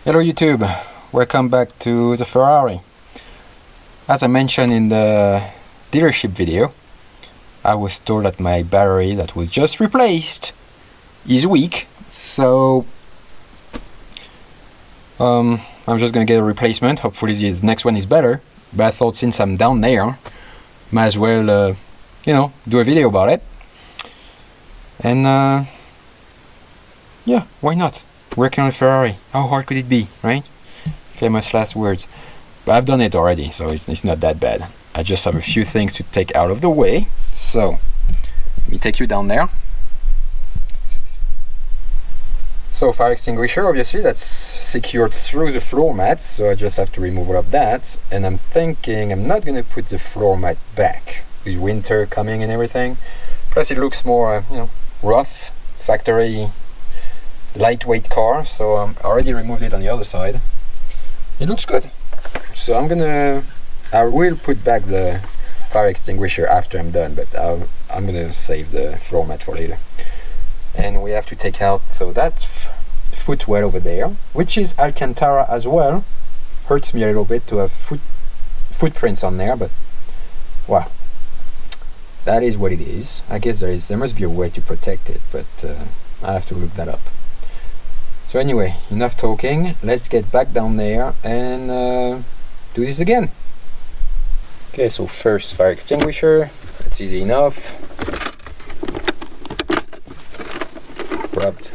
Hello YouTube, welcome back to the Ferrari. As I mentioned in the dealership video, I was told that my battery that was just replaced is weak, so I'm just gonna get a replacement. Hopefully the next one is better, but I thought since I'm down there, might as well do a video about it. And yeah, why not? Working on a Ferrari, how hard could it be, right? Famous last words. But I've done it already, so it's not that bad. I just have a few things to take out of the way. So, let me take you down there. So, fire extinguisher, obviously, that's secured through the floor mat, so I just have to remove all of that. And I'm thinking I'm not going to put the floor mat back, with winter coming and everything. Plus, it looks more, rough, factory, lightweight car, so I already removed it on the other side. It looks good. So I will put back the fire extinguisher after I'm done, but I'm gonna save the floor mat for later. And we have to take out, so that footwell over there, which is Alcantara as well. Hurts me a little bit to have footprints on there, but wow, that is what it is. I guess there must be a way to protect it, but I have to look that up. So anyway, enough talking, let's get back down there and do this again. Okay, so first fire extinguisher, that's easy enough. Rubbed.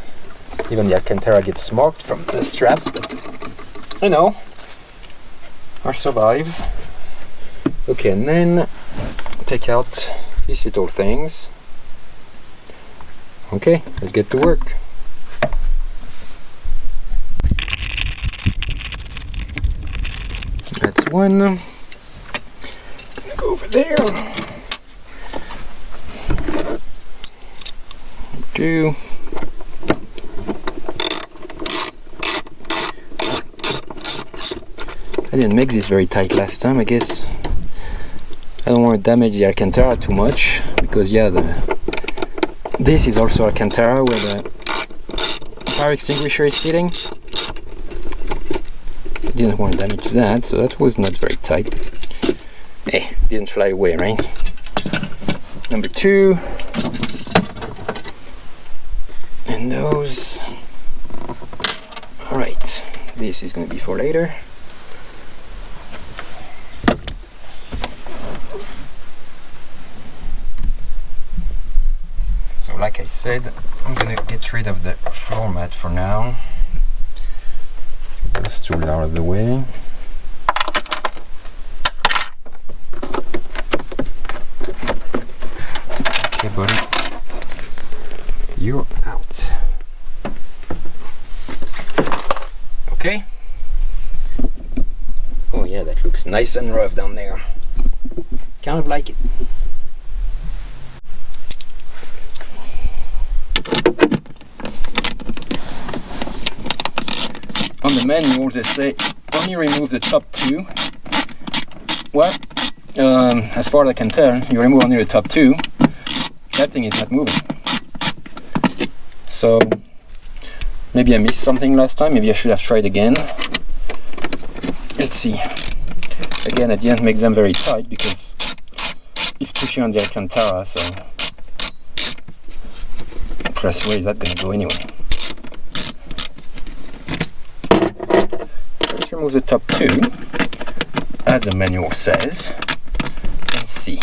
Even the Alcantara gets marked from the straps, but I survive. Okay, and then take out these little things. Okay, let's get to work. That's one. Go over there. Two. I didn't make this very tight last time, I guess. I don't want to damage the Alcantara too much, because yeah, this is also Alcantara where the fire extinguisher is sitting. Didn't want to damage that, so that was not very tight. Hey, didn't fly away, right? Number two. And those. Alright, this is going to be for later. So like I said, I'm going to get rid of the floor mat for now. Those tools out of the way. Okay, buddy, you're out. Okay. Oh yeah, that looks nice and rough down there. Kind of like it. On the manual they say only remove the top two. Well, as far as I can tell, you remove only the top two. That thing is not moving. So maybe I missed something last time. Maybe I should have tried again. Let's see. Again, I didn't make them very tight because it's pushing on the Alcantara. So plus, where is that going to go anyway? Let's remove the top two, as the manual says, and see.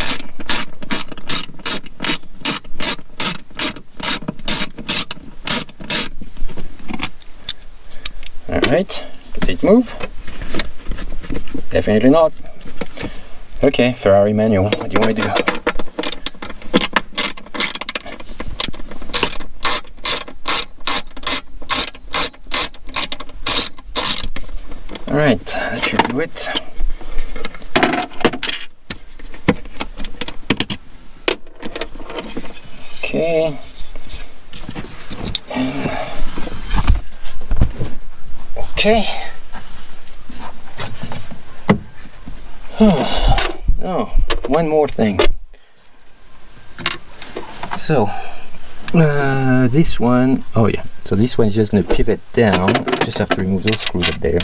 Alright, did it move? Definitely not. Okay, Ferrari manual, what do you want to do? Alright, that should do it. Okay. Okay. Oh, one more thing. So, This one, oh yeah, so this one is just going to pivot down. Just have to remove those screws up there.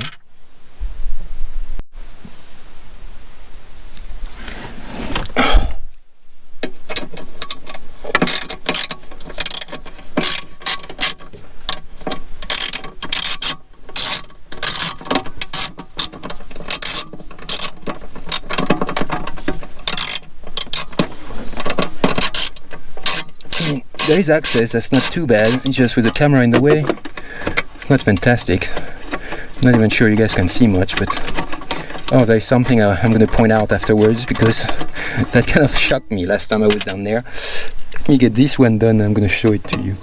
There is access, that's not too bad. It's just with the camera in the way, it's not fantastic. I'm not even sure you guys can see much, but oh, there's something I'm going to point out afterwards, because that kind of shocked me last time I was down there. Let me get this one done and I'm going to show it to you.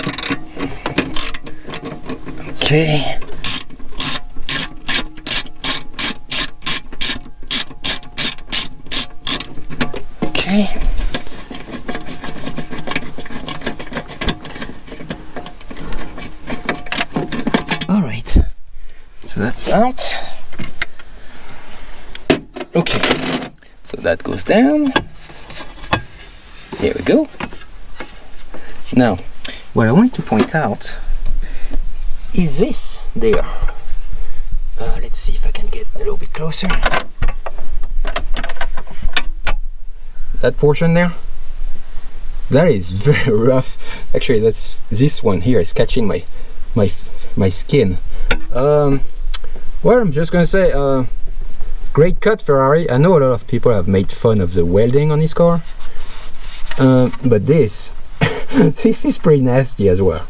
Okay. Okay. Alright, so that's out. Okay, so that goes down. Here we go. Now, what I want to point out is this there. Let's see if I can get a little bit closer. That portion there, that is very rough. Actually, that's this one here is catching my skin. Well, I'm just gonna say, great cut, Ferrari. I know a lot of people have made fun of the welding on this car, but this this is pretty nasty as well.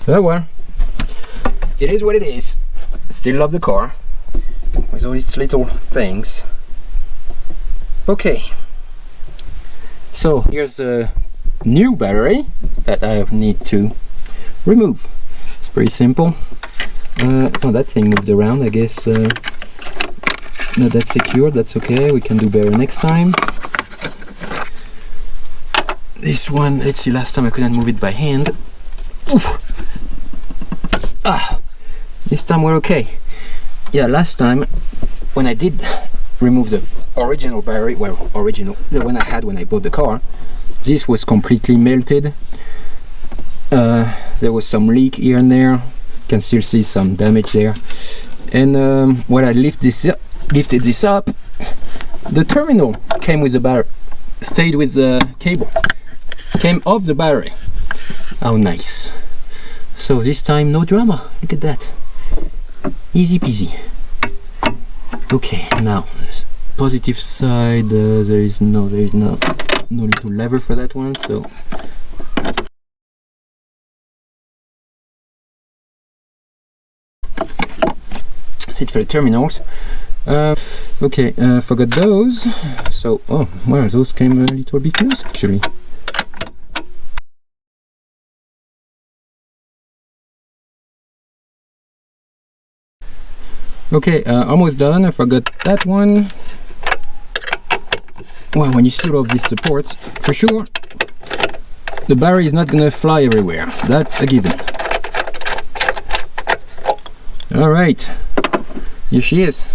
Oh well, it is what it is. Still love the car with all its little things. Okay, so here's a new battery that I need to remove. It's pretty simple. Oh, that thing moved around, I guess. Not that secured, that's okay, we can do better next time. This one, let's see, last time I couldn't move it by hand. Oof. Ah, this time we're okay. Yeah, last time when I did remove the original battery, well, original, the one I had when I bought the car, this was completely melted. There was some leak here and there. You can still see some damage there. And when I lifted this up, the terminal came with the battery, stayed with the cable, came off the battery. How nice. So this time no drama, look at that, easy peasy. Okay, now this positive side, there is no little lever for that one, so that's it for the terminals. Okay, forgot those. So, oh, well, those came a little bit loose actually. Okay, almost done. I forgot that one. Well, when you see all of these supports, for sure, the battery is not gonna fly everywhere. That's a given. All right, here she is.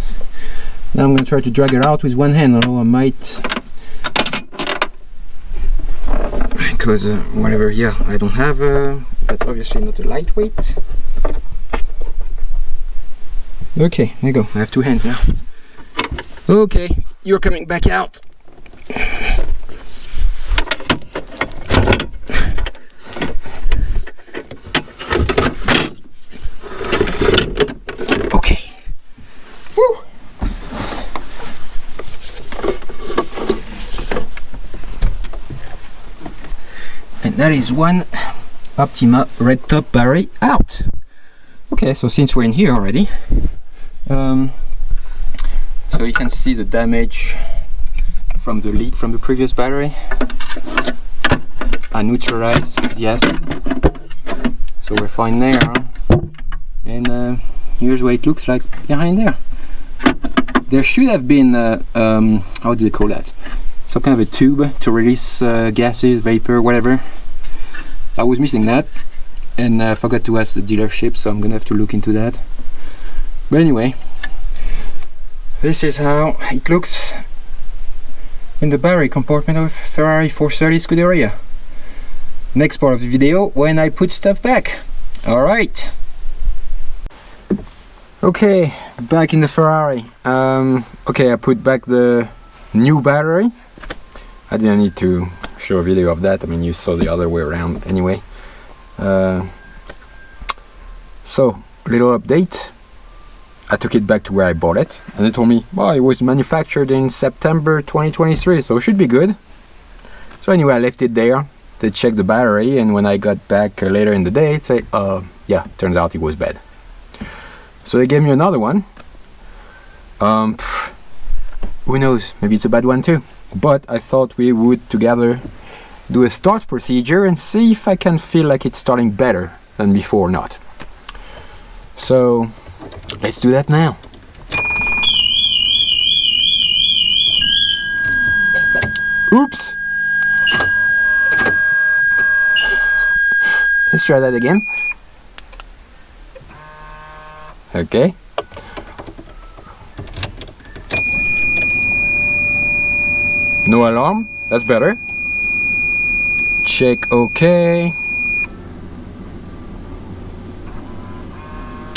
Now I'm gonna try to drag her out with one hand, although I might, because whatever. Yeah, I don't have. That's obviously not a lightweight. Okay, there you go. I have two hands now. Okay, you're coming back out. Okay. Woo. And that is one Optima red top battery out. Okay, so since we're in here already, so you can see the damage from the leak from the previous battery. I neutralized the acid, so we're fine there. And here's what it looks like behind there. There should have been how do they call that? Some kind of a tube to release gases, vapor, whatever. I was missing that, and I forgot to ask the dealership, so I'm gonna have to look into that. But anyway, this is how it looks in the battery compartment of Ferrari 430 Scuderia. next part of the video when I put stuff back. Alright. Okay, back in the Ferrari. Okay, I put back the new battery. I didn't need to show a video of that. I mean, you saw the other way around anyway. So, little update. I took it back to where I bought it, and they told me, well, it was manufactured in September 2023, so it should be good. So anyway, I left it there. They checked the battery, and when I got back later in the day, they say, yeah, turns out it was bad. So they gave me another one. Who knows, maybe it's a bad one too. But I thought we would together do a start procedure and see if I can feel like it's starting better than before or not. So let's do that now. Oops! Let's try that again. Okay. No alarm, that's better. Check OK.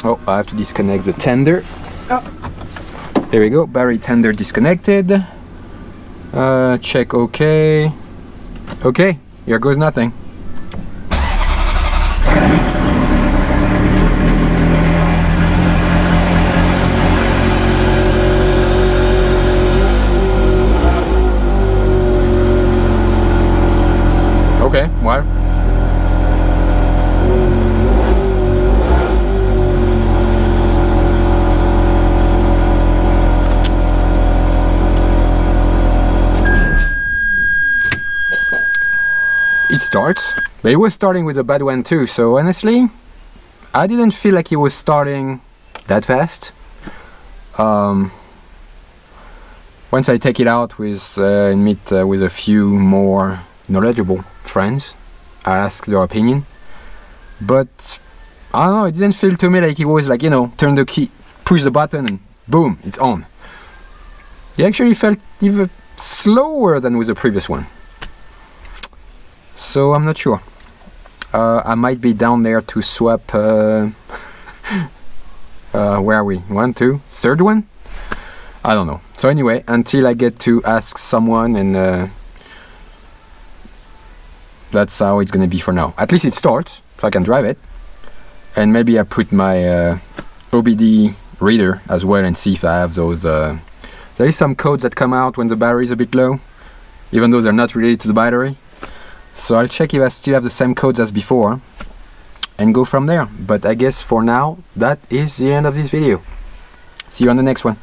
Oh, I have to disconnect the tender. Oh. There we go, battery tender disconnected. Check OK. Okay, here goes nothing. Okay, well. It starts, but it was starting with a bad one too, so honestly, I didn't feel like it was starting that fast. Once I take it out with and meet with a few more knowledgeable friends, I ask their opinion, but I don't know, it didn't feel to me like it was like, you know, turn the key, push the button and boom, it's on. It actually felt even slower than with the previous one. So I'm not sure. I might be down there to swap where are we? 1, 2, third one? I don't know. So anyway, until I get to ask someone, and that's how it's gonna be for now. At least it starts, so I can drive it. And maybe I put my OBD reader as well and see if I have those. There is some codes that come out when the battery is a bit low, even though they're not related to the battery. So I'll check if I still have the same codes as before and go from there. But I guess for now, that is the end of this video. See you on the next one.